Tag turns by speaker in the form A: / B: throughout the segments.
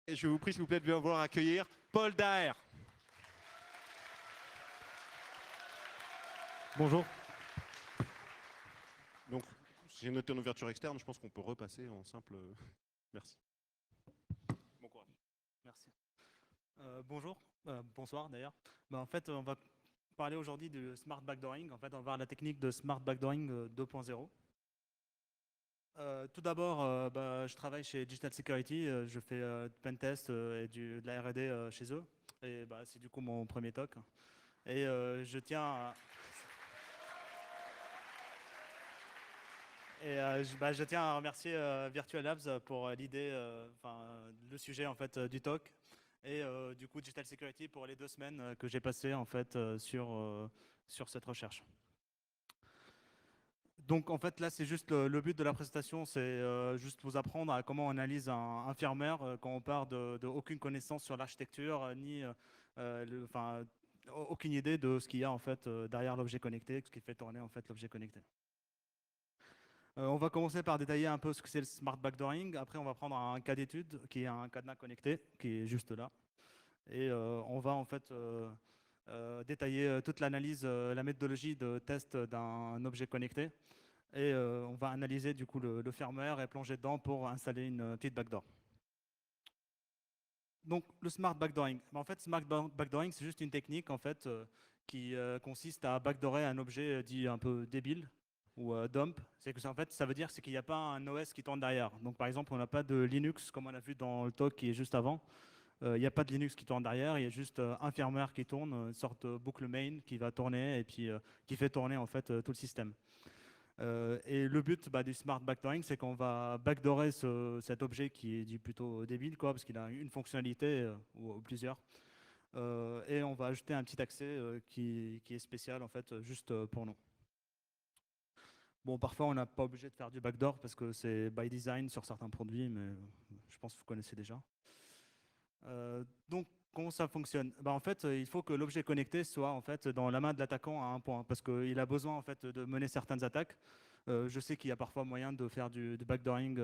A: Et je vous prie, s'il vous plaît, de bien vouloir accueillir Paul Daher.
B: Bonjour.
A: Donc, j'ai noté en ouverture externe, je pense qu'on peut repasser en simple. Merci. Bon courage.
B: Merci. Bonjour, bonsoir d'ailleurs. En fait, on va parler aujourd'hui du Smart Backdooring. En fait, on va voir la technique de Smart Backdooring 2.0. Tout d'abord, je travaille chez Digital Security. Je fais du pentest et de la R&D chez eux. Et c'est du coup mon premier talk. Et je tiens à... je tiens à remercier Virtual Labs pour l'idée, le sujet en fait du talk, et du coup Digital Security pour les 2 semaines que j'ai passées en fait sur cette recherche. Donc en fait là c'est juste le but de la présentation, c'est juste vous apprendre à comment on analyse un firmware quand on part de aucune connaissance sur l'architecture ni aucune idée de ce qu'il y a en fait derrière l'objet connecté, ce qui fait tourner en fait l'objet connecté. On va commencer par détailler un peu ce que c'est le Smart Backdooring. Après, on va prendre un cas d'étude qui est un cadenas connecté, qui est juste là. Et on va en fait détailler toute l'analyse, la méthodologie de test d'un objet connecté. Et on va analyser du coup le firmware et plonger dedans pour installer une petite backdoor. Donc le Smart Backdooring. En fait, Smart Backdooring, c'est juste une technique en fait qui consiste à backdoorer un objet dit un peu débile ou dump. C'est que en fait, ça veut dire c'est qu'il n'y a pas un OS qui tourne derrière. Donc par exemple, on n'a pas de Linux comme on a vu dans le talk qui est juste avant. Il n'y a pas de Linux qui tourne derrière. Il y a juste un firmware qui tourne, une sorte de boucle main qui va tourner et puis qui fait tourner en fait tout le système. Et le but du smart backdooring, c'est qu'on va backdoorer cet objet qui est dit plutôt débile, quoi, parce qu'il a une fonctionnalité ou plusieurs. Et on va ajouter un petit accès qui est spécial en fait, juste pour nous. Bon, parfois on n'a pas obligé de faire du backdoor parce que c'est by design sur certains produits, mais je pense que vous connaissez déjà. Donc, comment ça fonctionne? En fait, il faut que l'objet connecté soit en fait dans la main de l'attaquant à un point, parce qu'il a besoin en fait de mener certaines attaques. Je sais qu'il y a parfois moyen de faire du backdooring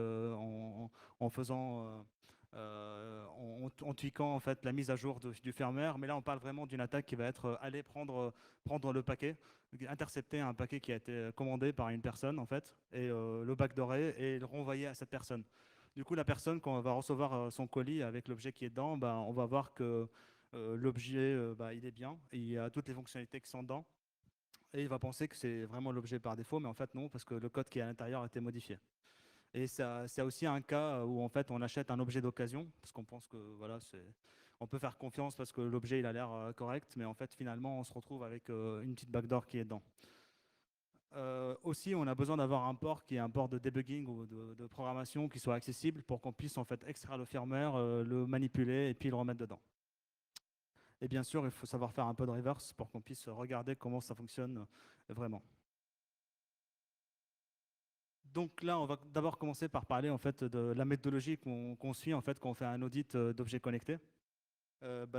B: en faisant, en tweakant en fait la mise à jour du firmware, mais là on parle vraiment d'une attaque qui va être aller prendre le paquet, intercepter un paquet qui a été commandé par une personne en fait, et le backdoorer et le renvoyer à cette personne. Du coup, la personne, quand elle va recevoir son colis avec l'objet qui est dedans, on va voir que l'objet, il est bien, il y a toutes les fonctionnalités qui sont dedans, et il va penser que c'est vraiment l'objet par défaut, mais en fait non, parce que le code qui est à l'intérieur a été modifié. Et c'est aussi un cas où en fait on achète un objet d'occasion, parce qu'on pense que voilà, on peut faire confiance parce que l'objet il a l'air correct, mais en fait finalement on se retrouve avec une petite backdoor qui est dedans. Aussi, on a besoin d'avoir un port qui est un port de debugging ou de programmation qui soit accessible pour qu'on puisse en fait extraire le firmware, le manipuler et puis le remettre dedans. Et bien sûr, il faut savoir faire un peu de reverse pour qu'on puisse regarder comment ça fonctionne vraiment. Donc là, on va d'abord commencer par parler en fait de la méthodologie qu'on suit en fait quand on fait un audit d'objets connectés.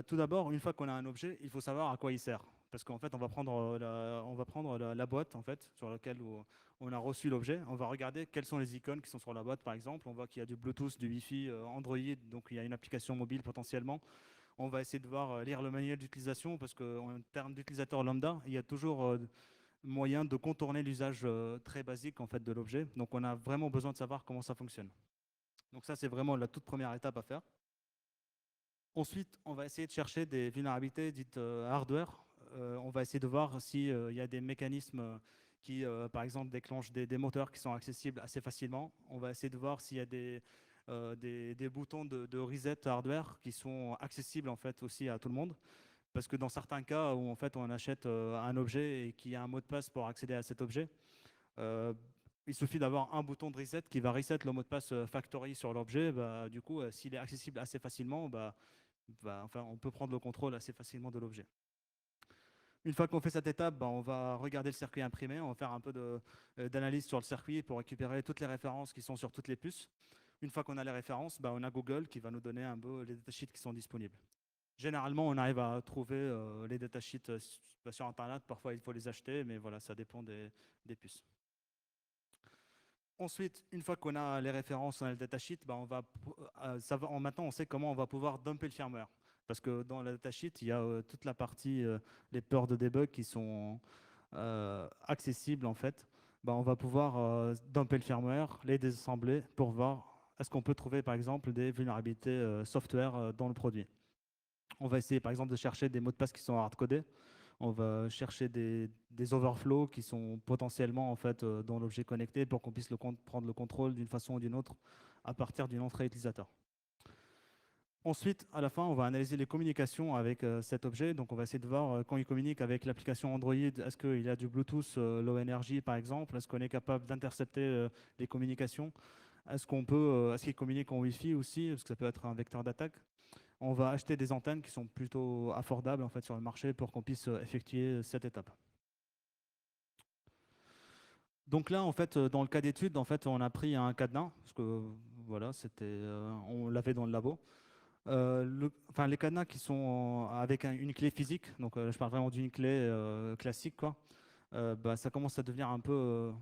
B: Tout d'abord, une fois qu'on a un objet, il faut savoir à quoi il sert. Parce qu'en fait, on va prendre, la boîte en fait, sur laquelle on a reçu l'objet. On va regarder quelles sont les icônes qui sont sur la boîte, par exemple. On voit qu'il y a du Bluetooth, du Wi-Fi, Android, donc il y a une application mobile potentiellement. On va essayer de voir, lire le manuel d'utilisation, parce qu'en termes d'utilisateur lambda, il y a toujours moyen de contourner l'usage très basique en fait, de l'objet. Donc on a vraiment besoin de savoir comment ça fonctionne. Donc ça, c'est vraiment la toute première étape à faire. Ensuite, on va essayer de chercher des vulnérabilités dites hardware. On va essayer de voir s'il y a des mécanismes qui, par exemple, déclenchent des moteurs qui sont accessibles assez facilement. On va essayer de voir s'il y a des boutons de reset hardware qui sont accessibles en fait aussi à tout le monde. Parce que dans certains cas où en fait on achète un objet et qu'il y a un mot de passe pour accéder à cet objet, euh, il suffit d'avoir un bouton de reset qui va reset le mot de passe factory sur l'objet. Du coup, s'il est accessible assez facilement, on peut prendre le contrôle assez facilement de l'objet. Une fois qu'on fait cette étape, on va regarder le circuit imprimé, on va faire un peu d'analyse sur le circuit pour récupérer toutes les références qui sont sur toutes les puces. Une fois qu'on a les références, on a Google qui va nous donner un peu les datasheets qui sont disponibles. Généralement, on arrive à trouver les datasheets sur Internet. Parfois, il faut les acheter, mais voilà, ça dépend des puces. Ensuite, une fois qu'on a les références, on a le datasheet, bah, maintenant on sait comment on va pouvoir dumper le firmware. Parce que dans le datasheet, il y a toute la partie, les peurs de debug qui sont accessibles en fait. Bah, on va pouvoir dumper le firmware, les désassembler pour voir est-ce qu'on peut trouver par exemple des vulnérabilités software dans le produit. On va essayer par exemple de chercher des mots de passe qui sont hard-codés. On va chercher des overflows qui sont potentiellement en fait, dans l'objet connecté pour qu'on puisse prendre le contrôle d'une façon ou d'une autre à partir d'une entrée utilisateur. Ensuite, à la fin, on va analyser les communications avec cet objet. Donc, on va essayer de voir quand il communique avec l'application Android, est-ce qu'il y a du Bluetooth Low Energy, par exemple? Est-ce qu'on est capable d'intercepter les communications? Est-ce qu'il communique en Wi-Fi aussi? Parce que ça peut être un vecteur d'attaque. On va acheter des antennes qui sont plutôt affordables en fait, sur le marché pour qu'on puisse effectuer cette étape. Donc là, en fait, dans le cas d'étude, en fait, on a pris un cadenas, parce que voilà, on l'avait dans le labo. Les cadenas qui sont avec une clé physique, donc je parle vraiment d'une clé classique, quoi. Bah, ça commence à devenir un peu,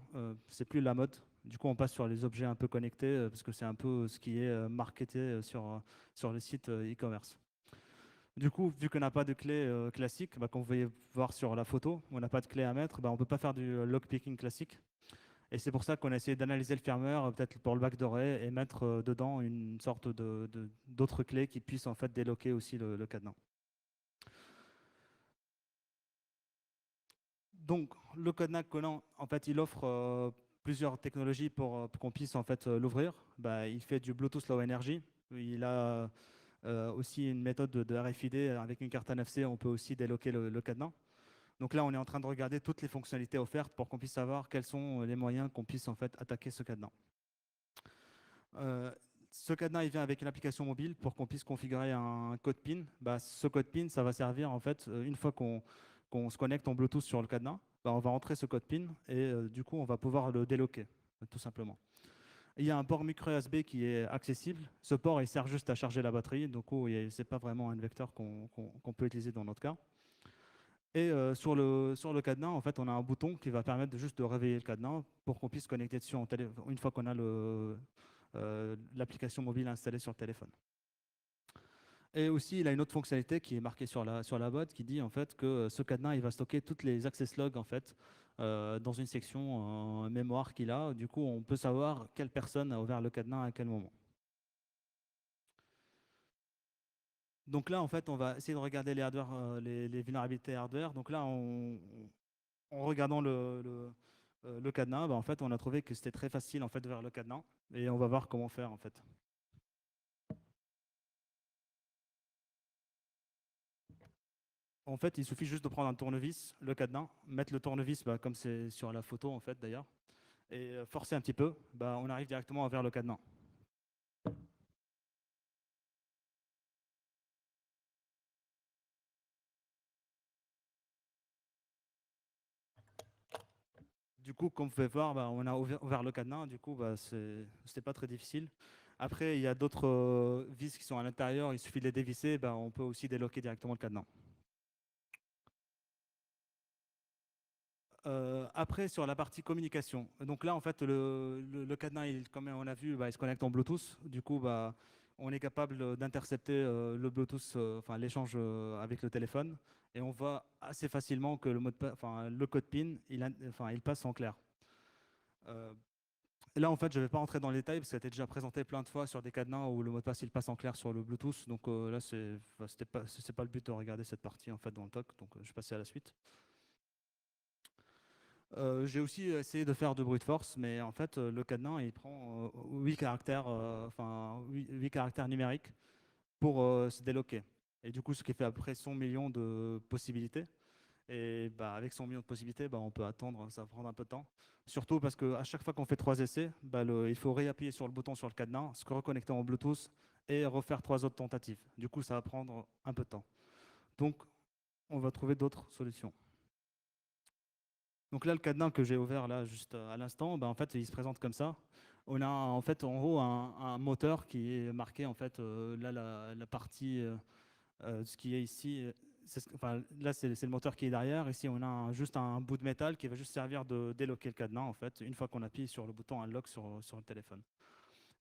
B: c'est plus la mode. Du coup, on passe sur les objets un peu connectés, parce que c'est un peu ce qui est marketé sur les sites e-commerce. Du coup, vu qu'on n'a pas de clé classique, bah, comme vous pouvez voir sur la photo, on n'a pas de clé à mettre, bah, on ne peut pas faire du lockpicking classique. Et c'est pour ça qu'on a essayé d'analyser le firmware, peut-être pour le backdoorer, et mettre dedans une sorte d'autres clés qui puissent en fait déloquer aussi le cadenas. Donc, le cadenas Conan, en fait, il offre plusieurs technologies pour qu'on puisse en fait l'ouvrir. Bah, il fait du Bluetooth Low Energy. Il a aussi une méthode de RFID avec une carte NFC. On peut aussi déloquer le cadenas. Donc là, on est en train de regarder toutes les fonctionnalités offertes pour qu'on puisse savoir quels sont les moyens qu'on puisse en fait attaquer ce cadenas. Ce cadenas, il vient avec une application mobile pour qu'on puisse configurer un code PIN. Bah, ce code PIN, ça va servir en fait, une fois qu'on se connecte en Bluetooth sur le cadenas, bah, on va entrer ce code PIN et du coup, on va pouvoir le déloquer, tout simplement. Il y a un port micro USB qui est accessible. Ce port, il sert juste à charger la batterie. Donc, ce n'est pas vraiment un vecteur qu'on peut utiliser dans notre cas. Et sur le cadenas, en fait, on a un bouton qui va permettre juste de réveiller le cadenas pour qu'on puisse connecter dessus une fois qu'on a l'application mobile installée sur le téléphone. Et aussi, il a une autre fonctionnalité qui est marquée sur la boîte qui dit en fait que ce cadenas, il va stocker toutes les access logs en fait, dans une section mémoire qu'il a. Du coup, on peut savoir quelle personne a ouvert le cadenas à quel moment. Donc là, en fait, on va essayer de regarder les vulnérabilités hardware. Donc là, en regardant le cadenas, bah, en fait, on a trouvé que c'était très facile en fait, d'ouvrir le cadenas. Et on va voir comment faire en fait. En fait, il suffit juste de prendre un tournevis, le cadenas, mettre le tournevis, bah, comme c'est sur la photo en fait d'ailleurs, et forcer un petit peu, bah, on arrive directement vers le cadenas. Du coup, comme vous pouvez voir, bah, on a ouvert le cadenas, du coup, bah, c'était pas très difficile. Après, il y a d'autres vis qui sont à l'intérieur, il suffit de les dévisser, bah, on peut aussi déloquer directement le cadenas. Après, sur la partie communication. Donc là, en fait, le cadenas, comme on a vu, bah, il se connecte en Bluetooth. Du coup, bah, on est capable d'intercepter le Bluetooth, enfin l'échange avec le téléphone, et on voit assez facilement que le code PIN, il passe en clair. Et là, en fait, je ne vais pas rentrer dans les détails parce que ça a été déjà présenté plein de fois sur des cadenas où le mot de passe il passe en clair sur le Bluetooth. Donc là, c'est pas le but de regarder cette partie en fait dans le talk. Donc je vais passer à la suite. J'ai aussi essayé de faire de brute force, mais en fait, le cadenas, il prend 8 caractères, 8 caractères numériques pour se déloquer. Et du coup, ce qui fait à peu près 100 millions de possibilités. Et bah, avec 100 millions de possibilités, bah, on peut attendre, ça va prendre un peu de temps. Surtout parce qu'à chaque fois qu'on fait 3 essais, bah, il faut réappuyer sur le bouton sur le cadenas, se reconnecter en Bluetooth et refaire 3 autres tentatives. Du coup, ça va prendre un peu de temps. Donc, on va trouver d'autres solutions. Donc là, le cadenas que j'ai ouvert là juste à l'instant, bah, en fait, il se présente comme ça. On a en fait en haut un moteur qui est marqué en fait là la partie ce qui est ici, là, c'est le moteur qui est derrière. Ici, on a juste un bout de métal qui va juste servir de déloquer le cadenas, en fait, une fois qu'on appuie sur le bouton Unlock sur le téléphone.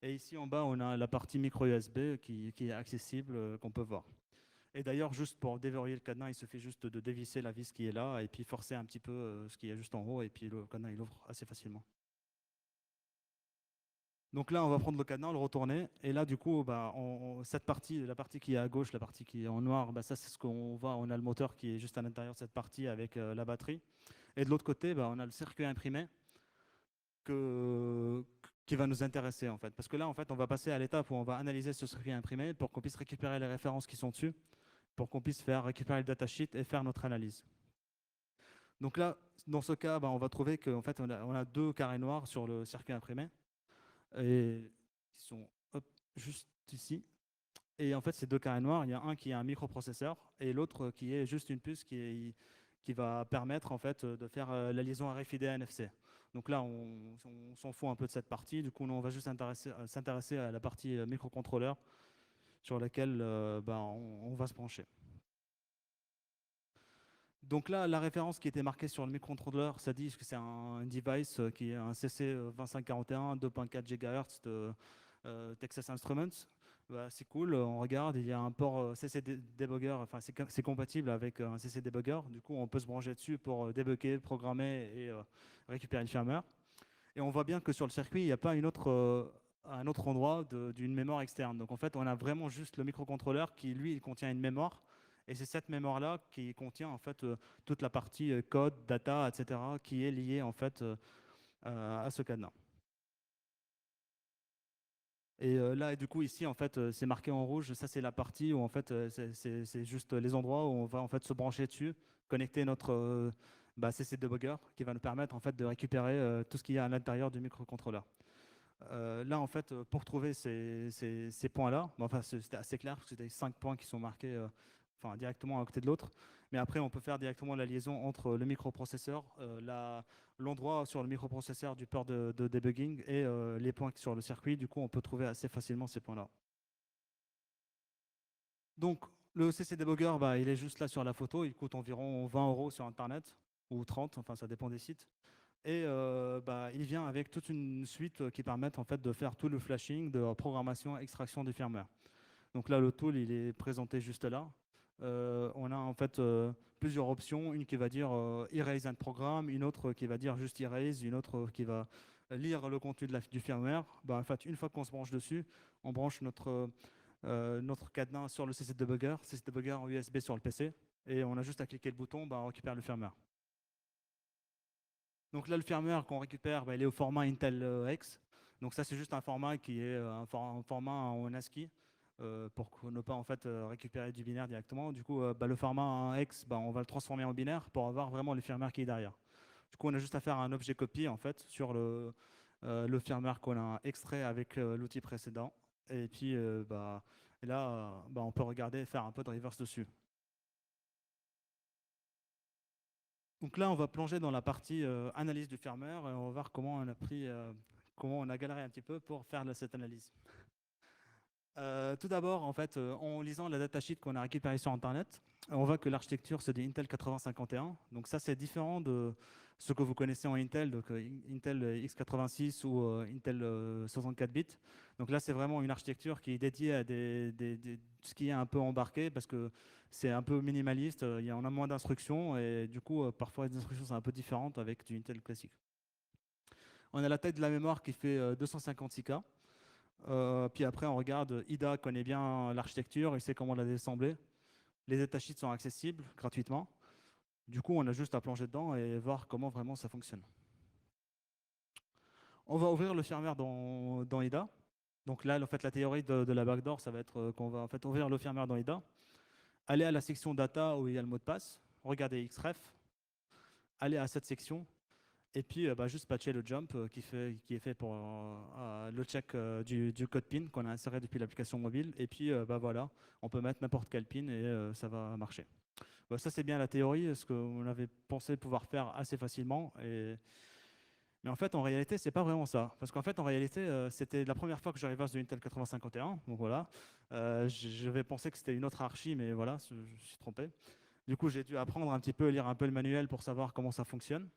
B: Et ici, en bas, on a la partie micro USB qui est accessible, qu'on peut voir. Et d'ailleurs, juste pour déverrouiller le cadenas, il suffit juste de dévisser la vis qui est là et puis forcer un petit peu ce qui est juste en haut, et puis le cadenas, il ouvre assez facilement. Donc là, on va prendre le cadenas, le retourner. Et là, du coup, bah, cette partie, la partie qui est à gauche, la partie qui est en noir, bah, ça, c'est ce qu'on voit. On a le moteur qui est juste à l'intérieur de cette partie avec la batterie. Et de l'autre côté, bah, on a le circuit imprimé qui va nous intéresser, en fait. Parce que là, en fait, on va passer à l'étape où on va analyser ce circuit imprimé pour qu'on puisse récupérer les références qui sont dessus, pour qu'on puisse récupérer le datasheet et faire notre analyse. Donc là, dans ce cas, bah, on va trouver qu'en fait, on a deux carrés noirs sur le circuit imprimé. Et qui sont juste ici. Et en fait, ces deux carrés noirs, il y a un qui est un microprocesseur et l'autre qui est juste une puce qui va permettre en fait de faire la liaison RFID à NFC. Donc là, on s'en fout un peu de cette partie. Du coup, nous, on va juste s'intéresser à la partie microcontrôleur sur laquelle bah, on va se pencher. Donc là, la référence qui était marquée sur le microcontrôleur, ça dit que c'est un device qui est un CC2541 2.4 GHz de Texas Instruments. Bah, c'est cool, on regarde, il y a un port CC Debugger, enfin c'est compatible avec un CC Debugger. Du coup, on peut se brancher dessus pour débugger, programmer et récupérer le firmware. Et on voit bien que sur le circuit, il n'y a pas un autre endroit d'une mémoire externe. Donc en fait, on a vraiment juste le microcontrôleur qui, lui, il contient une mémoire. Et c'est cette mémoire-là qui contient en fait toute la partie code, data, etc., qui est liée en fait à ce cadenas. Et là, du coup, ici, en fait, c'est marqué en rouge. Ça, c'est la partie où en fait, c'est juste les endroits où on va en fait se brancher dessus, connecter notre CC debugger, qui va nous permettre en fait de récupérer tout ce qu'il y a à l'intérieur du microcontrôleur. Là, en fait, pour trouver ces points-là, enfin, c'était assez clair parce que c'était 5 points qui sont marqués directement à côté de l'autre. Mais après, on peut faire directement la liaison entre le microprocesseur, l'endroit sur le microprocesseur du port de debugging et les points sur le circuit. Du coup, on peut trouver assez facilement ces points-là. Donc, le CC Debugger, bah, il est juste là sur la photo. Il coûte environ 20 € sur Internet ou 30, enfin, ça dépend des sites. Et il vient avec toute une suite qui permet en fait de faire tout le flashing de programmation, extraction du firmware. Donc là, le tool, il est présenté juste là. On a en fait plusieurs options, une qui va dire erase and program, une autre qui va dire juste erase, une autre qui va lire le contenu du firmware. En fait, une fois qu'on se branche dessus, on branche notre cadenas sur le CC Debugger en USB sur le PC, et on a juste à cliquer le bouton, on récupère le firmware. Donc là, le firmware qu'on récupère, il est au format Intel X. Donc ça, c'est juste un format qui est un format en ASCII pour ne pas en fait récupérer du binaire directement. Du coup, le format X, on va le transformer en binaire pour avoir vraiment le firmware qui est derrière. Du coup, on a juste à faire un objet copy en fait sur le firmware qu'on a extrait avec l'outil précédent. Et puis là, on peut regarder et faire un peu de reverse dessus. Donc là, on va plonger dans la partie analyse du firmware et on va voir comment on a galéré un petit peu pour faire cette analyse. Tout d'abord, en fait, en lisant la datasheet qu'on a récupérée sur Internet, on voit que l'architecture c'est du Intel 8051. Donc ça, c'est différent de ce que vous connaissez en Intel, donc Intel x86 ou Intel 64 bits. Donc là, c'est vraiment une architecture qui est dédiée à ce qui est un peu embarqué parce que c'est un peu minimaliste. Il y en a moins d'instructions et du coup, parfois les instructions sont un peu différentes avec du Intel classique. On a la taille de la mémoire qui fait 256K. Puis après, on regarde, IDA connaît bien l'architecture, il sait comment la désassembler. Les datasheets sont accessibles gratuitement. Du coup, on a juste à plonger dedans et voir comment vraiment ça fonctionne. On va ouvrir le firmware dans IDA. Donc là, en fait, la théorie de la backdoor, ça va être qu'on va en fait ouvrir le firmware dans IDA, aller à la section data où il y a le mot de passe, regarder Xref, aller à cette section, et puis juste patcher le jump qui est fait pour le check du code PIN qu'on a inséré depuis l'application mobile. Et puis voilà, on peut mettre n'importe quel PIN et ça va marcher. Ça, c'est bien la théorie, ce qu'on avait pensé pouvoir faire assez facilement. Mais en fait, en réalité, c'est pas vraiment ça. Parce qu'en fait, en réalité, c'était la première fois que je reverse de Intel 8051. Donc voilà, je vais penser que c'était une autre archi, mais voilà, je me suis trompé. Du coup, j'ai dû apprendre un petit peu, lire un peu le manuel pour savoir comment ça fonctionne.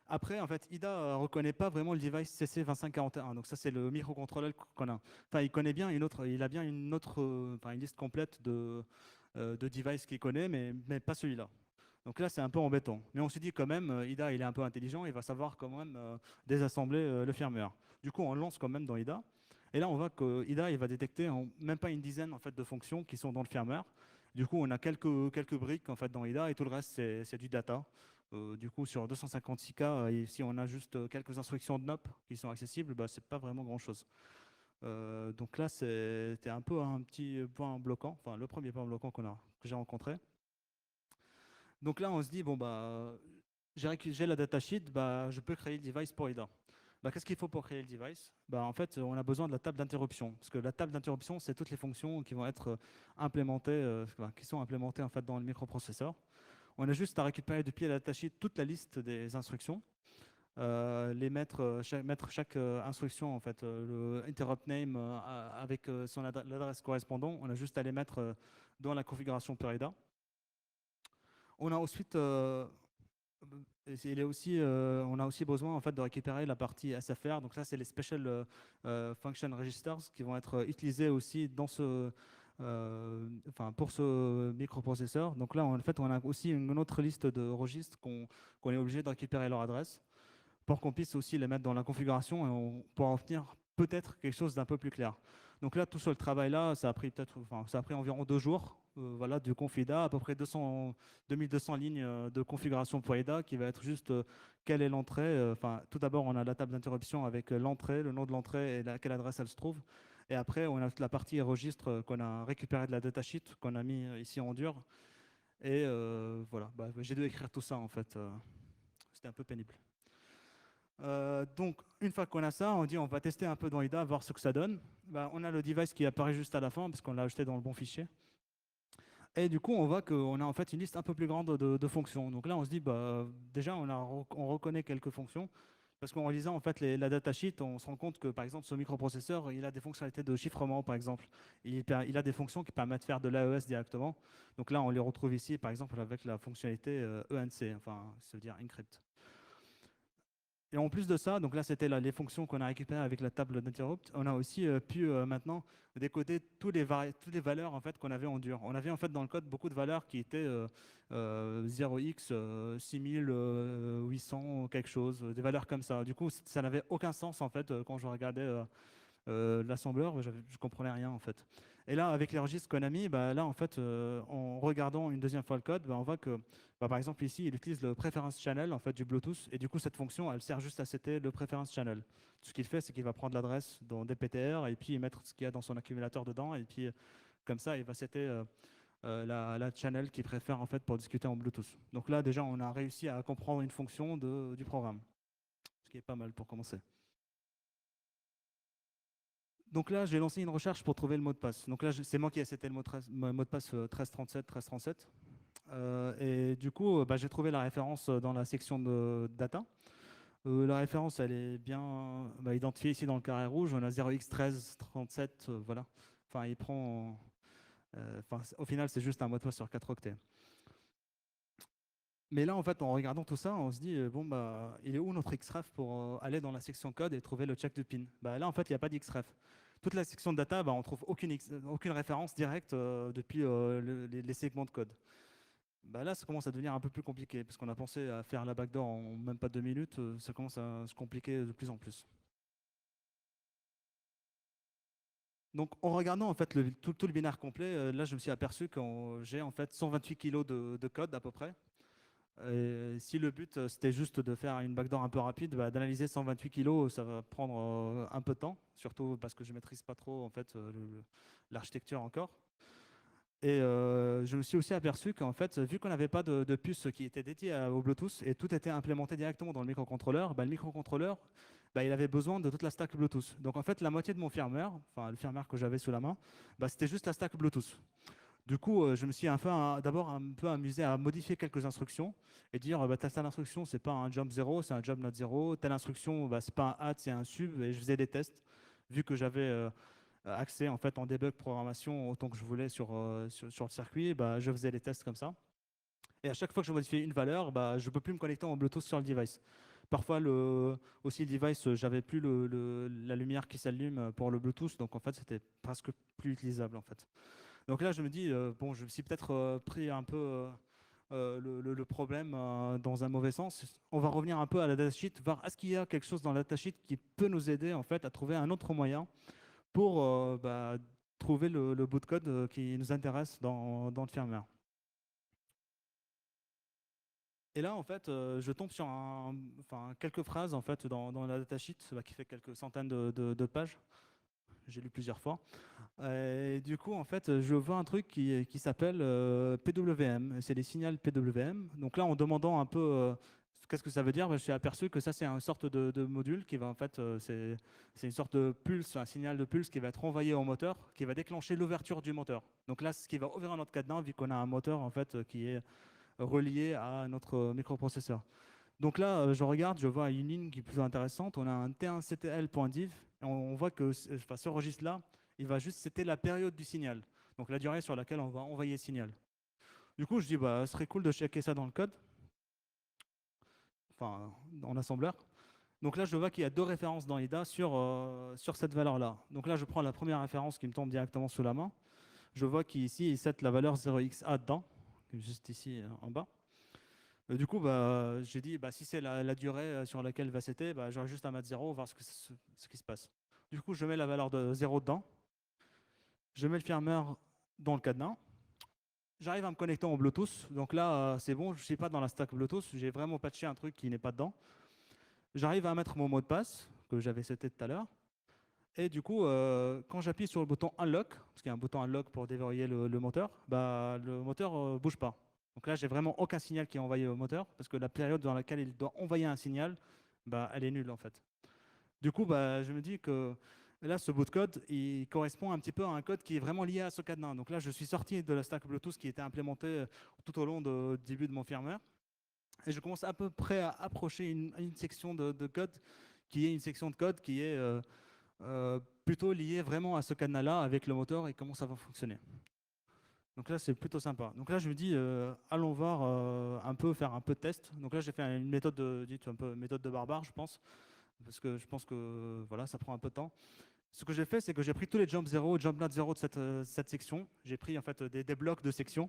B: Après, en fait, IDA ne reconnaît pas vraiment le device CC2541. Donc ça, c'est le microcontrôleur qu'on a. Enfin, il connaît bien il a bien une autre, une liste complète de devices qu'il connaît, mais pas celui-là. Donc là, c'est un peu embêtant. Mais on se dit quand même, IDA, il est un peu intelligent, il va savoir quand même désassembler le firmware. Du coup, on lance quand même dans IDA. Et là, on voit que IDA, il va détecter même pas une dizaine en fait, de fonctions qui sont dans le firmware. Du coup, on a quelques briques en fait, dans IDA et tout le reste, c'est du data. Du coup, sur 256K, si on a juste quelques instructions de NOP qui sont accessibles, bah, c'est pas vraiment grand-chose. Donc là, c'était un peu un petit point bloquant, enfin le premier point bloquant que j'ai rencontré. Donc là, on se dit, bon, bah, j'ai la datasheet, bah, je peux créer le device pour IDA. Bah, qu'est-ce qu'il faut pour créer le device? Bah, en fait, on a besoin de la table d'interruption. Parce que la table d'interruption, c'est toutes les fonctions qui vont être implémentées, qui sont implémentées en fait, dans le microprocesseur. On a juste à récupérer depuis la datasheet toute la liste des instructions, mettre chaque instruction, en fait, le interrupt name avec l'adresse correspondante. On a juste à les mettre dans la configuration per IDA. On a ensuite on a aussi besoin en fait, de récupérer la partie SFR. Donc ça, c'est les Special Function Registers qui vont être utilisés aussi dans pour ce microprocesseur. Donc là, en fait, on a aussi une autre liste de registres qu'on est obligé de récupérer leur adresse pour qu'on puisse aussi les mettre dans la configuration et on pourra obtenir peut-être quelque chose d'un peu plus clair. Donc là, tout ce travail-là, ça a pris environ 2 jours. Voilà, du confida, à peu près 2200 lignes de configuration pour IDA, qui va être juste quelle est l'entrée. Tout d'abord, on a la table d'interruption avec l'entrée, le nom de l'entrée et quelle adresse elle se trouve. Et après, on a toute la partie registre qu'on a récupéré de la datasheet, qu'on a mis ici en dur. Et voilà, j'ai dû écrire tout ça en fait. C'était un peu pénible. Donc, une fois qu'on a ça, on dit on va tester un peu dans IDA, voir ce que ça donne. On a le device qui apparaît juste à la fin, parce qu'on l'a ajouté dans le bon fichier. Et du coup, on voit qu'on a en fait une liste un peu plus grande de fonctions. Donc là, on se dit, déjà, on reconnaît quelques fonctions, parce qu'en lisant en fait la datasheet, on se rend compte que, par exemple, ce microprocesseur, il a des fonctionnalités de chiffrement, par exemple. Il a des fonctions qui permettent de faire de l'AES directement. Donc là, on les retrouve ici, par exemple, avec la fonctionnalité ENC, enfin, ça veut dire encrypt. Et en plus de ça, donc là c'était les fonctions qu'on a récupérées avec la table d'interrupt, on a aussi pu maintenant décoder toutes les valeurs en fait, qu'on avait en dur. On avait en fait dans le code beaucoup de valeurs qui étaient 0x, 6800, quelque chose, des valeurs comme ça. Du coup, ça n'avait aucun sens en fait quand je regardais l'assembleur, je comprenais rien en fait. Et là, avec les registres qu'on a mis, là en fait, en regardant une deuxième fois le code, on voit que, par exemple ici, il utilise le preference channel en fait du Bluetooth, et du coup cette fonction, elle sert juste à setter le preference channel. Tout ce qu'il fait, c'est qu'il va prendre l'adresse dans DPTR et puis mettre ce qu'il y a dans son accumulateur dedans, et puis comme ça, il va setter la channel qu'il préfère en fait pour discuter en Bluetooth. Donc là, déjà, on a réussi à comprendre une fonction du programme, ce qui est pas mal pour commencer. Donc là, j'ai lancé une recherche pour trouver le mot de passe. Donc là, c'est moi qui ai seté le mot de passe 1337. Et du coup, j'ai trouvé la référence dans la section de data. La référence, elle est bien identifiée ici dans le carré rouge. On a 0x1337, voilà. Enfin, il prend... au final, c'est juste un mot de passe sur 4 octets. Mais là, en fait, en regardant tout ça, on se dit, il est où notre xref pour aller dans la section code et trouver le check de pin? Là, en fait, il n'y a pas d'xref. Toute la section de data, on ne trouve aucune référence directe depuis les segments de code. Là, ça commence à devenir un peu plus compliqué, parce qu'on a pensé à faire la backdoor en même pas 2 minutes, ça commence à se compliquer de plus en plus. Donc, en regardant en fait, tout le binaire complet, là, je me suis aperçu que j'ai en fait 128 kg de code à peu près. Et si le but c'était juste de faire une backdoor un peu rapide, d'analyser 128 kg, ça va prendre un peu de temps, surtout parce que je ne maîtrise pas trop en fait, l'architecture encore. Et je me suis aussi aperçu qu'en fait, vu qu'on n'avait pas de puce qui était dédiée au Bluetooth et tout était implémenté directement dans le microcontrôleur, le microcontrôleur, il avait besoin de toute la stack Bluetooth. Donc en fait, la moitié de mon firmware, enfin le firmware que j'avais sous la main, c'était juste la stack Bluetooth. Du coup, je me suis d'abord un peu amusé à modifier quelques instructions et dire telle instruction, c'est pas un jump 0, c'est un jump not 0. Telle instruction, c'est pas un add, c'est un sub. Et je faisais des tests, vu que j'avais accès en fait en debug programmation autant que je voulais sur le circuit, bah, je faisais les tests comme ça. Et à chaque fois que je modifiais une valeur, bah, je ne peux plus me connecter en Bluetooth sur le device. Parfois, aussi le device, j'avais plus la lumière qui s'allume pour le Bluetooth, donc en fait, c'était presque plus utilisable en fait. Donc là, je me dis, bon, je me suis peut-être pris un peu le problème dans un mauvais sens. On va revenir un peu à la datasheet, voir est-ce qu'il y a quelque chose dans la datasheet qui peut nous aider en fait à trouver un autre moyen pour bah, trouver le bout de code qui nous intéresse dans le firmware. Et là, en fait, je tombe sur quelques phrases en fait, dans la datasheet qui fait quelques centaines de pages. J'ai lu plusieurs fois. Et du coup, en fait, je vois un truc qui s'appelle PWM. C'est des signaux PWM. Donc là, en demandant un peu qu'est-ce que ça veut dire, je me suis aperçu que ça, c'est une sorte de module qui va, en fait, c'est une sorte de pulse, un signal de pulse qui va être envoyé au moteur, qui va déclencher l'ouverture du moteur. Donc là, ce qui va ouvrir notre cadenas, vu qu'on a un moteur, en fait, qui est relié à notre microprocesseur. Donc là, je regarde, je vois une ligne qui est plus intéressante. On a un T1CTL.div. On voit que ce registre-là, il va juste c'était la période du signal. Donc la durée sur laquelle on va envoyer le signal. Du coup, je dis, bah, ce serait cool de checker ça dans le code, enfin, en assembleur. Donc là, je vois qu'il y a deux références dans IDA sur cette valeur-là. Donc là, je prends la première référence qui me tombe directement sous la main. Je vois qu'ici, il set la valeur 0xa dedans, juste ici en bas. Du coup, bah, j'ai dit, bah, si c'est la durée sur laquelle va setter, bah, j'aurai juste à mettre 0, voir ce qui se passe. Du coup, je mets la valeur de 0 dedans. Je mets le firmware dans le cadenas. J'arrive à me connecter en Bluetooth. Donc là, c'est bon, je ne suis pas dans la stack Bluetooth. J'ai vraiment patché un truc qui n'est pas dedans. J'arrive à mettre mon mot de passe que j'avais seté tout à l'heure. Et du coup, quand j'appuie sur le bouton Unlock, parce qu'il y a un bouton Unlock pour déverrouiller le moteur, bah, le moteur ne bouge pas. Donc là, j'ai vraiment aucun signal qui est envoyé au moteur, parce que la période dans laquelle il doit envoyer un signal, bah, elle est nulle en fait. Du coup, bah, je me dis que là, ce bout de code, il correspond un petit peu à un code qui est vraiment lié à ce cadenas. Donc là, je suis sorti de la stack Bluetooth qui était implémentée tout au long du début de mon firmware. Et je commence à peu près à approcher une section de code qui est une section de code qui est plutôt liée vraiment à ce cadenas-là avec le moteur et comment ça va fonctionner. Donc là, c'est plutôt sympa. Donc là, je me dis, allons voir faire un peu de test. Donc là, j'ai fait une méthode un peu méthode de barbare, je pense, parce que je pense que voilà, ça prend un peu de temps. Ce que j'ai fait, c'est que j'ai pris tous les jump 0, jump not 0 de cette section. J'ai pris en fait des blocs de sections.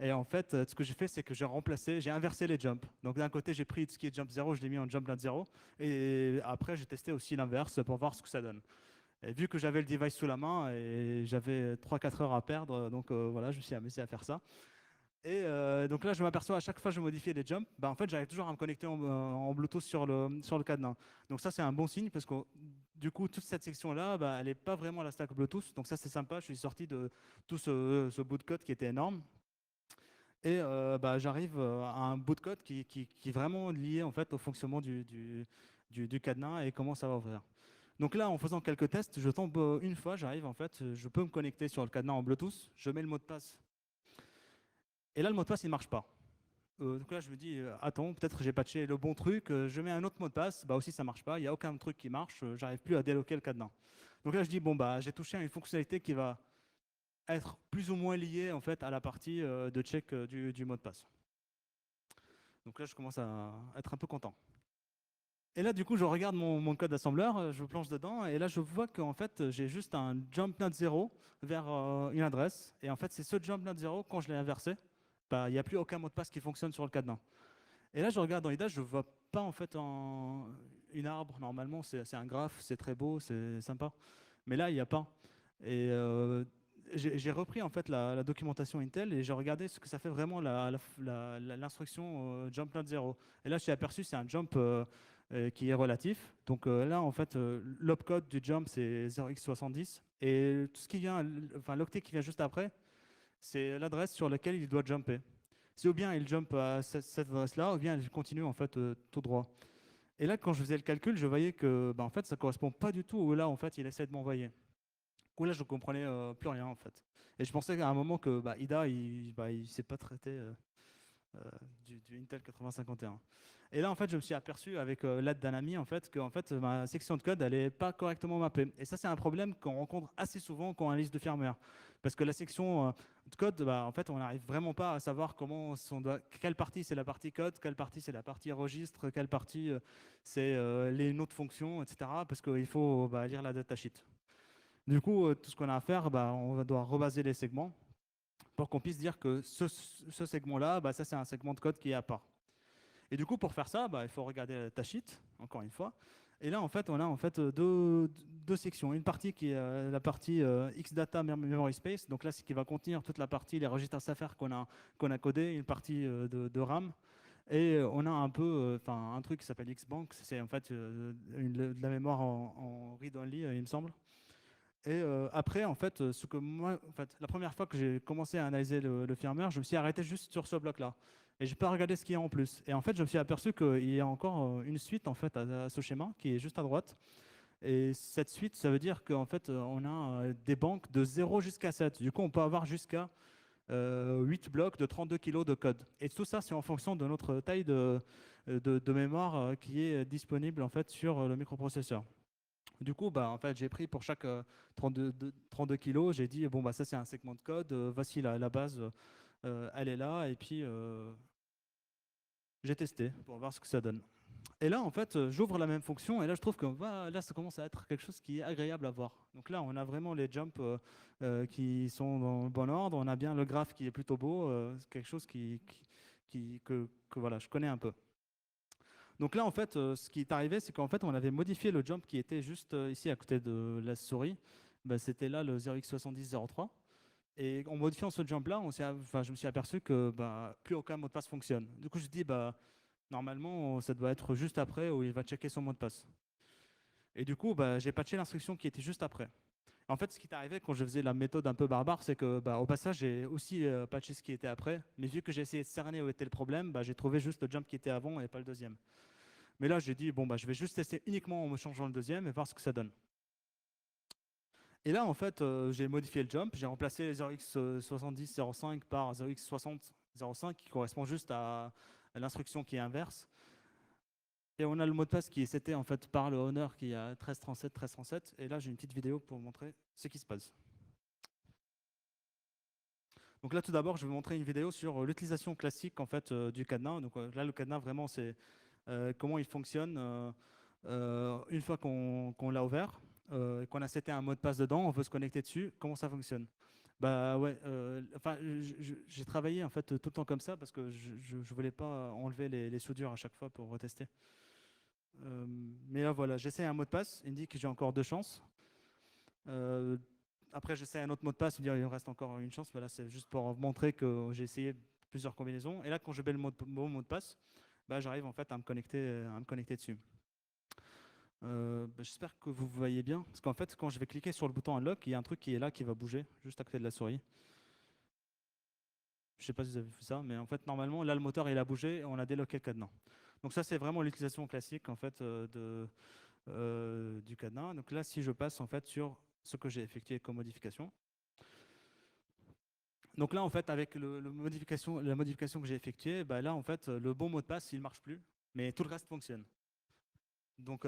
B: Et en fait, ce que j'ai fait, c'est que j'ai inversé les jumps. Donc d'un côté, j'ai pris ce qui est jump 0, je l'ai mis en jump not 0. Et après, j'ai testé aussi l'inverse pour voir ce que ça donne. Et vu que j'avais le device sous la main et j'avais 3-4 heures à perdre, donc voilà, je me suis amusé à faire ça. Et donc là, je m'aperçois à chaque fois que je modifiais les jumps, bah, en fait, j'arrive toujours à me connecter en Bluetooth sur le cadenas. Donc ça, c'est un bon signe parce que du coup, toute cette section-là, bah, elle n'est pas vraiment la stack Bluetooth. Donc ça, c'est sympa. Je suis sorti de tout ce bout de code qui était énorme. Et bah, j'arrive à un bout de code qui est vraiment lié en fait, au fonctionnement du cadenas et comment ça va ouvrir. Donc là, en faisant quelques tests, je tombe une fois, j'arrive en fait, je peux me connecter sur le cadenas en Bluetooth, je mets le mot de passe. Et là, le mot de passe, il ne marche pas. Donc là, je me dis, attends, peut-être j'ai patché le bon truc, je mets un autre mot de passe, bah aussi ça ne marche pas, il n'y a aucun truc qui marche, j'arrive plus à déloquer le cadenas. Donc là, je dis, bon, bah, j'ai touché à une fonctionnalité qui va être plus ou moins liée en fait, à la partie de check du mot de passe. Donc là, je commence à être un peu content. Et là, du coup, je regarde mon code d'assembleur, je plonge dedans, et là, je vois qu'en fait, j'ai juste un jump not 0 vers une adresse. Et en fait, c'est ce jump not 0, quand je l'ai inversé, bah, il n'y a plus aucun mot de passe qui fonctionne sur le cadenas. Et là, je regarde dans IDA, je ne vois pas en fait une arbre. Normalement, c'est un graphe, c'est très beau, c'est sympa. Mais là, il n'y a pas. Et j'ai repris en fait la documentation Intel et j'ai regardé ce que ça fait vraiment l'instruction jump not 0. Et là, je suis aperçu, c'est un jump qui est relatif. Donc là, en fait, l'opcode du jump, c'est 0x70. Et tout ce qui vient, enfin, l'octet qui vient juste après, c'est l'adresse sur laquelle il doit jumper. Si ou bien il jump à cette adresse-là, ou bien il continue en fait tout droit. Et là, quand je faisais le calcul, je voyais que bah, en fait, ça ne correspond pas du tout où là, en fait, il essaie de m'envoyer. Du coup, là, je ne comprenais plus rien en fait. Et je pensais à un moment que bah, IDA, il ne sait pas traiter du Intel 8051. Et là, en fait, je me suis aperçu avec l'aide d'un ami, en fait, que en fait, ma section de code, elle n'est pas correctement mappée. Et ça, c'est un problème qu'on rencontre assez souvent quand on analyse de firmware. Parce que la section de code, bah, en fait, on n'arrive vraiment pas à savoir quelle partie c'est la partie code, quelle partie c'est la partie registre, quelle partie c'est les noms de fonctions, etc. Parce qu'il faut bah, lire la datasheet. Du coup, tout ce qu'on a à faire, bah, on doit rebaser les segments pour qu'on puisse dire que ce segment-là, bah, ça c'est un segment de code qui est à part. Et du coup, pour faire ça, bah, il faut regarder la datasheet, encore une fois. Et là, en fait, on a en fait deux sections. Une partie qui est la partie Xdata Memory Space. Donc là, c'est qui va contenir toute la partie, les registres SFR qu'on a codé, une partie de RAM. Et on a un peu, un truc qui s'appelle Xbank. C'est en fait de la mémoire en read-only, il me semble. Et après, en fait, la première fois que j'ai commencé à analyser le firmware, je me suis arrêté juste sur ce bloc-là. Et je n'ai pas regardé ce qu'il y a en plus. Et en fait, je me suis aperçu qu'il y a encore une suite en fait, à ce schéma qui est juste à droite. Et cette suite, ça veut dire qu'en fait, on a des banques de 0 jusqu'à 7. Du coup, on peut avoir jusqu'à 8 blocs de 32 kg de code. Et tout ça, c'est en fonction de notre taille de mémoire qui est disponible en fait, sur le microprocesseur. Du coup, bah, en fait, j'ai pris pour chaque 32 kilos, j'ai dit, bon, bah, ça c'est un segment de code, voici la base, elle est là, et puis j'ai testé pour voir ce que ça donne. Et là, en fait, j'ouvre la même fonction, et là, je trouve que bah, là, ça commence à être quelque chose qui est agréable à voir. Donc là, on a vraiment les jumps qui sont dans le bon ordre, on a bien le graphe qui est plutôt beau, quelque chose que voilà, je connais un peu. Donc là, en fait, ce qui est arrivé, c'est qu'en fait, on avait modifié le jump qui était juste ici à côté de la souris. Ben, c'était là le 0x7003. Et en modifiant ce jump-là, je me suis aperçu que bah, plus aucun mot de passe fonctionne. Du coup, je me dis, bah, normalement, ça doit être juste après où il va checker son mot de passe. Et du coup, bah, j'ai patché l'instruction qui était juste après. En fait, ce qui est arrivé quand je faisais la méthode un peu barbare, c'est que, bah, au passage, j'ai aussi patché ce qui était après. Mais vu que j'ai essayé de cerner où était le problème, bah, j'ai trouvé juste le jump qui était avant et pas le deuxième. Mais là, j'ai dit, bon, bah, je vais juste tester uniquement en me changeant le deuxième et voir ce que ça donne. Et là, en fait, j'ai modifié le jump. J'ai remplacé 0x70.05 par 0x60.05 qui correspond juste à l'instruction qui est inverse. Et on a le mot de passe qui est seté en fait par le owner qui a 1337, 1337. Et là, j'ai une petite vidéo pour vous montrer ce qui se passe. Donc là, tout d'abord, je vais vous montrer une vidéo sur l'utilisation classique en fait, du cadenas. Donc là, le cadenas, vraiment, c'est comment il fonctionne une fois qu'on l'a ouvert, qu'on a seté un mot de passe dedans, on veut se connecter dessus, comment ça fonctionne. Bah ouais, j'ai travaillé en fait tout le temps comme ça parce que je voulais pas enlever les soudures à chaque fois pour retester. Mais là voilà, j'essaie un mot de passe, il me dit que j'ai encore 2 chances. Après j'essaie un autre mot de passe, il me dit il me reste encore une chance. Voilà, c'est juste pour montrer que j'ai essayé plusieurs combinaisons. Et là quand je mets le mot de passe, bah, j'arrive en fait à me connecter dessus. J'espère que vous voyez bien, parce qu'en fait, quand je vais cliquer sur le bouton Unlock, il y a un truc qui est là, qui va bouger, juste à côté de la souris. Je ne sais pas si vous avez vu ça, mais en fait, normalement, là, le moteur, il a bougé, et on a débloqué le cadenas. Donc ça, c'est vraiment l'utilisation classique, en fait, du cadenas. Donc là, si je passe, en fait, sur ce que j'ai effectué comme modification. Donc là, en fait, avec la modification que j'ai effectuée, bah, là, en fait, le bon mot de passe, il ne marche plus, mais tout le reste fonctionne. Donc,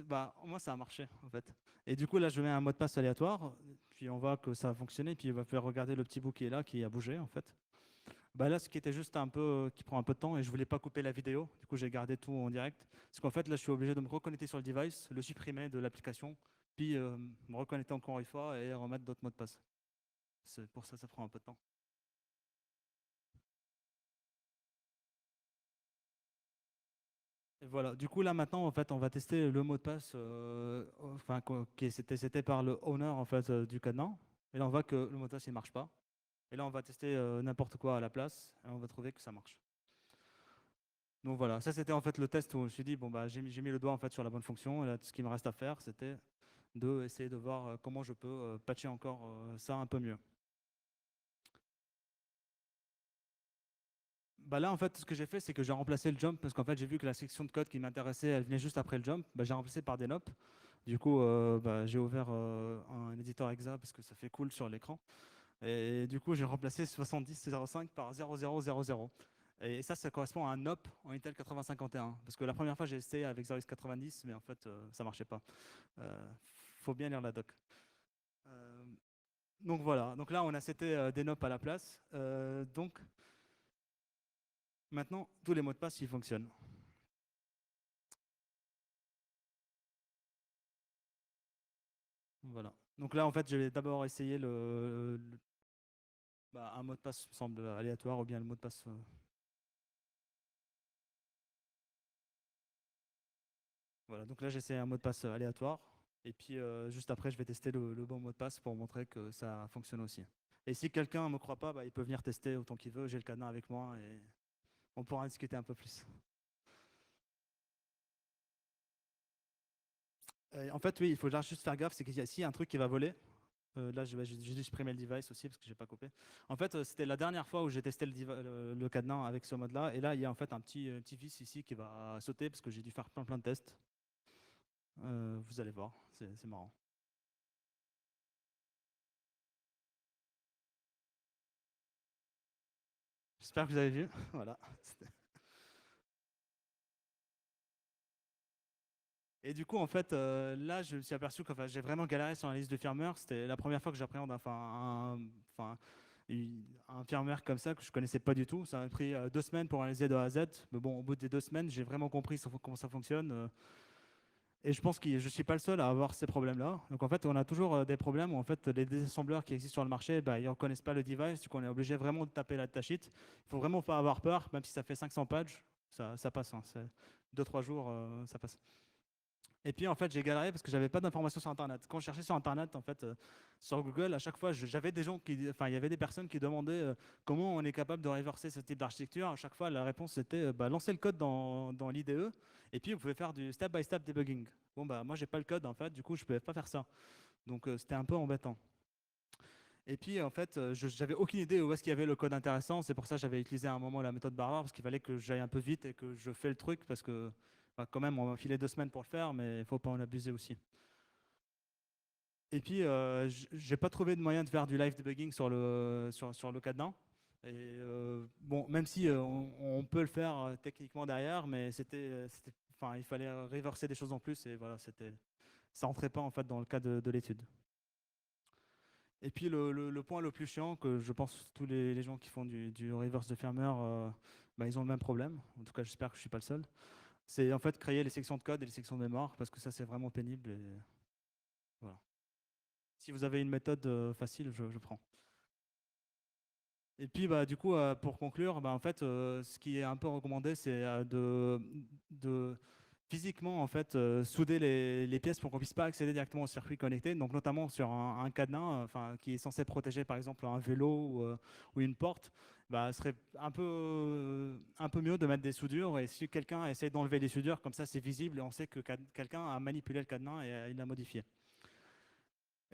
B: bah, moi, ça a marché, en fait. Et du coup, là, je mets un mot de passe aléatoire, puis on voit que ça a fonctionné, puis il va faire regarder le petit bout qui est là, qui a bougé, en fait. Bah là, ce qui était juste un peu, qui prend un peu de temps, et je voulais pas couper la vidéo, du coup, j'ai gardé tout en direct. Parce qu'en fait, là, je suis obligé de me reconnecter sur le device, le supprimer de l'application, puis me reconnecter encore une fois et remettre d'autres mots de passe. Pour ça, ça prend un peu de temps. Et voilà, du coup là maintenant en fait on va tester le mot de passe qui était seté par le owner en fait du cadenas. Et là on voit que le mot de passe il marche pas. Et là on va tester n'importe quoi à la place et on va trouver que ça marche. Donc voilà, ça c'était en fait le test où je me suis dit bon bah j'ai mis le doigt en fait sur la bonne fonction et là tout ce qu'il me reste à faire c'était de essayer de voir comment je peux patcher encore ça un peu mieux. Bah là, en fait, ce que j'ai fait, c'est que j'ai remplacé le jump parce qu'en fait, j'ai vu que la section de code qui m'intéressait, elle venait juste après le jump. Bah, j'ai remplacé par des nops. Du coup, bah, j'ai ouvert un éditeur exa parce que ça fait cool sur l'écran. Et du coup, j'ai remplacé 70.05 par 0000. Et ça correspond à un NOP en Intel 8051. Parce que la première fois, j'ai essayé avec 0x90, mais en fait, ça marchait pas. Faut bien lire la doc. Euh, donc voilà. Donc là, on a seté des NOP à la place. Donc maintenant, tous les mots de passe, ils fonctionnent. Voilà. Donc là, en fait, je vais d'abord essayer un mot de passe semble aléatoire ou bien le mot de passe. Voilà. Donc là, j'essaie un mot de passe aléatoire. Et puis juste après, je vais tester le bon mot de passe pour montrer que ça fonctionne aussi. Et si quelqu'un ne me croit pas, bah, il peut venir tester autant qu'il veut. J'ai le cadenas avec moi et on pourra en discuter un peu plus. En fait, oui, il faut juste faire gaffe, c'est qu'il y a ici un truc qui va voler. Là, j'ai dû supprimer le device aussi parce que j'ai pas coupé. En fait, c'était la dernière fois où j'ai testé le cadenas avec ce mode-là. Et là, il y a en fait un petit vis ici qui va sauter parce que j'ai dû faire plein de tests. Vous allez voir, c'est marrant. J'espère que vous avez vu. Voilà. Et du coup, en fait, là, je me suis aperçu que j'ai vraiment galéré sur la liste de firmware. C'était la première fois que j'appréhende un firmware comme ça que je connaissais pas du tout. Ça m'a pris 2 semaines pour analyser de A à Z. Mais bon, au bout des 2 semaines, j'ai vraiment compris comment ça fonctionne. Et je pense que je ne suis pas le seul à avoir ces problèmes-là. Donc en fait, on a toujours des problèmes où en fait, les désassembleurs qui existent sur le marché, bah, ils ne reconnaissent pas le device. Du coup, on est obligé vraiment de taper la datasheet. Il ne faut vraiment pas avoir peur, même si ça fait 500 pages, ça passe. Hein. 2-3 jours, ça passe. Et puis en fait, j'ai galéré parce que j'avais pas d'informations sur Internet. Quand je cherchais sur Internet, en fait, sur Google, à chaque fois, j'avais des gens il y avait des personnes qui demandaient comment on est capable de reverser ce type d'architecture. À chaque fois, la réponse était lancer le code dans l'IDE et puis vous pouvez faire du step-by-step debugging. Bon bah moi j'ai pas le code en fait, du coup je pouvais pas faire ça. Donc c'était un peu embêtant. Et puis en fait, j'avais aucune idée où est-ce qu'il y avait le code intéressant. C'est pour ça que j'avais utilisé à un moment la méthode barbare parce qu'il fallait que j'aille un peu vite et que je fais le truc parce que quand même on m'a filé 2 semaines pour le faire, mais il faut pas en abuser aussi. Et puis j'ai pas trouvé de moyen de faire du live debugging sur le cadenas. Et bon, même si on peut le faire techniquement derrière, mais enfin, il fallait reverser des choses en plus et voilà, ça rentrait pas en fait dans le cas de l'étude. Et puis le point le plus chiant, que je pense tous les gens qui font du reverse de firmware, ils ont le même problème. En tout cas, j'espère que je ne suis pas le seul. C'est en fait créer les sections de code et les sections de mémoire, parce que ça, c'est vraiment pénible. Et voilà. Si vous avez une méthode facile, je prends. Et puis, du coup, pour conclure, en fait, ce qui est un peu recommandé, c'est de physiquement en fait, souder les pièces pour qu'on puisse pas accéder directement au circuit connecté. Donc, notamment sur un cadenas qui est censé protéger, par exemple, un vélo ou une porte. Ce serait un peu mieux de mettre des soudures. Et si quelqu'un essaie d'enlever les soudures, comme ça, c'est visible et on sait que quelqu'un a manipulé le cadenas et il l'a modifié.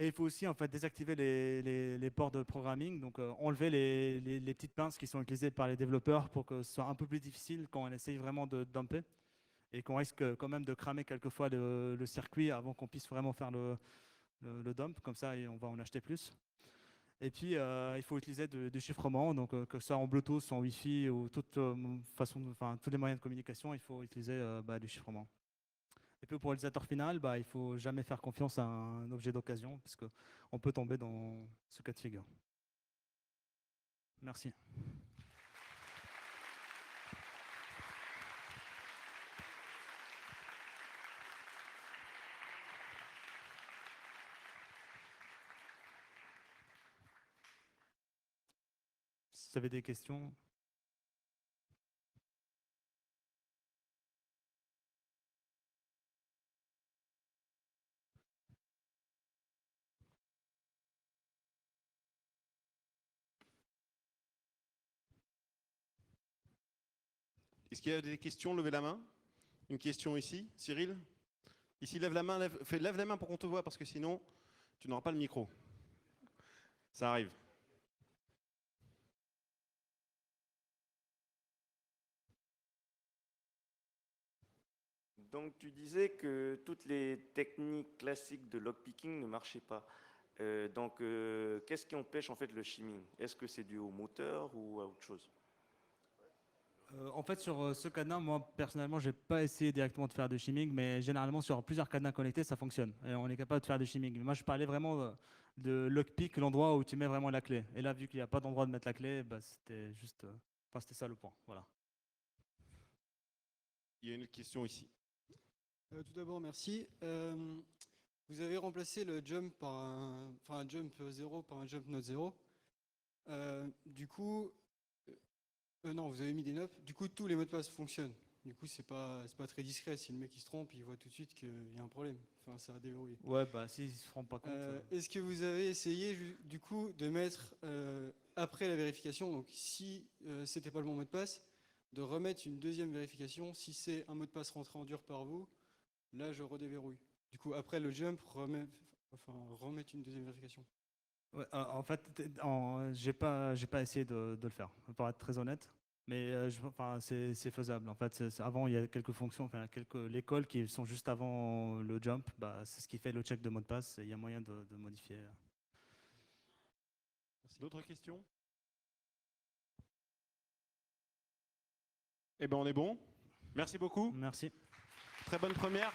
B: Et il faut aussi en fait désactiver les ports de programming, donc enlever les petites pinces qui sont utilisées par les développeurs pour que ce soit un peu plus difficile quand on essaye vraiment de dumper et qu'on risque quand même de cramer quelquefois le circuit avant qu'on puisse vraiment faire le dump, comme ça et on va en acheter plus. Et puis il faut utiliser du chiffrement, donc que ce soit en Bluetooth, en Wi-Fi ou tous les moyens de communication, il faut utiliser du chiffrement. Et puis pour l'utilisateur final, il ne faut jamais faire confiance à un objet d'occasion, parce qu'on peut tomber dans ce cas de figure. Merci. Si vous avez des questions.
A: Est-ce qu'il y a des questions? Levez la main. Une question ici, Cyril? Ici, lève la main, lève la main pour qu'on te voit, parce que sinon, tu n'auras pas le micro. Ça arrive.
C: Donc tu disais que toutes les techniques classiques de lockpicking ne marchaient pas. Donc, qu'est-ce qui empêche en fait le shimming? Est-ce que c'est dû au moteur ou à autre chose?
B: En fait, sur ce cadenas, moi personnellement, j'ai pas essayé directement de faire de shimming, mais généralement sur plusieurs cadenas connectés, ça fonctionne. Et on est capable de faire du shimming. Mais moi, je parlais vraiment de lockpick, l'endroit où tu mets vraiment la clé. Et là, vu qu'il n'y a pas d'endroit de mettre la clé, bah, c'était juste, enfin, c'était ça le point. Voilà.
A: Il y a une question ici.
D: Tout d'abord, merci. Vous avez remplacé le jump par un jump 0 par un jump not 0. Du coup, non, vous avez mis des nops. Du coup, tous les mots de passe fonctionnent. Du coup, c'est pas très discret. Si le mec il se trompe, il voit tout de suite qu'il y a un problème. Enfin, ça va déverrouiller.
B: Ouais, bah s'ils se rendent pas compte.
D: Est-ce que vous avez essayé du coup de mettre après la vérification, donc si c'était pas le bon mot de passe, de remettre une deuxième vérification si c'est un mot de passe rentré en dur par vous? Là, je redéverrouille. Du coup, après le jump, remettre une deuxième vérification.
B: Ouais, en fait, j'ai pas essayé de le faire, pour être très honnête. Mais enfin, c'est faisable. En fait, avant, il y a quelques fonctions, enfin, l'école qui sont juste avant le jump. Bah, c'est ce qui fait le check de mot de passe. Et il y a moyen de modifier.
A: D'autres questions? Eh ben, on est bon. Merci beaucoup.
B: Merci.
A: Très bonne première.